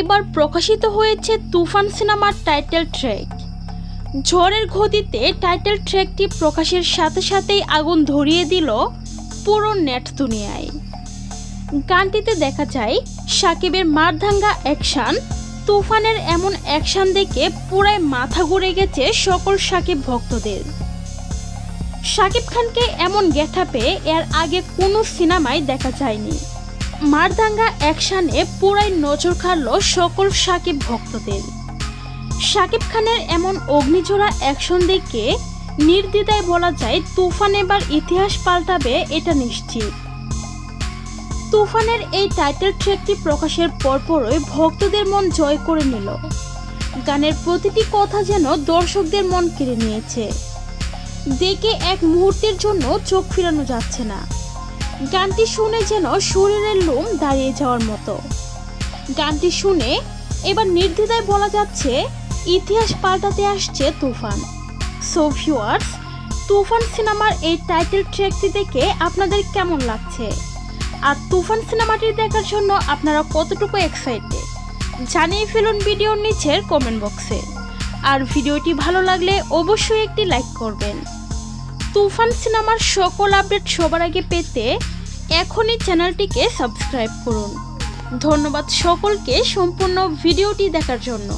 এইবার প্রকাশিত হয়েছে তুফান সিনেমার টাইটেল ট্র্যাক। ঝড়ের গতিতে টাইটেল ট্র্যাকটি প্রকাশের সাথে সাথেই আগুন ধরিয়ে দিল পুরো নেট দুনিয়ায়। গানটিতে দেখা যায় সাকিবের মারদাঙ্গা অ্যাকশন। তুফানের এমন অ্যাকশন দেখে পুরাই মাথা ঘুরে গেছে সকল সাকিব ভক্তদের। সাকিব খানকে এমন গেটআপে এর আগে কোনো সিনেমায় দেখা যায়নি। মারদাঙ্গা অ্যাকশনে পুরাই নজর কাড়ল সকল সাকিব ভক্তদের। সাকিব খানের এমন অগ্নিঝরা অ্যাকশন দেখে নির্দ্বিধায় বলা যায় তুফান এবার ইতিহাস পাল্টাবে, এটা নিশ্চিত। তুফানের এই টাইটেল ট্র্যাকটি প্রকাশের পরপরই ভক্তদের মন জয় করে নিল। গানের প্রতিটি কথা যেন দর্শকদের মন কেড়ে নিয়েছে। দেখে এক মুহূর্তের জন্য চোখ ফিরানো যাচ্ছে না। গানটি শুনে যেন শরীরের লোম দাঁড়িয়ে যাওয়ার মতো। গানটি শুনে এবার নির্দ্বিধায় বলা যাচ্ছে ইতিহাস পাল্টাতে আসছে তুফান। সো ভিউয়ার্স, তুফান সিনেমার এই টাইটেল ট্র্যাকটি দেখে আপনাদের কেমন লাগছে? আর তুফান সিনেমাটি দেখার জন্য আপনারা কতটুকু এক্সাইটেড জানিয়ে ফেলুন ভিডিওর নিচের কমেন্ট বক্সে। আর ভিডিওটি ভালো লাগলে অবশ্যই একটি লাইক করবেন। তুফান সিনেমার সকল আপডেট সবার আগে পেতে এখনই চ্যানেলটিকে সাবস্ক্রাইব করুন। ধন্যবাদ সকলকে সম্পূর্ণ ভিডিওটি দেখার জন্য।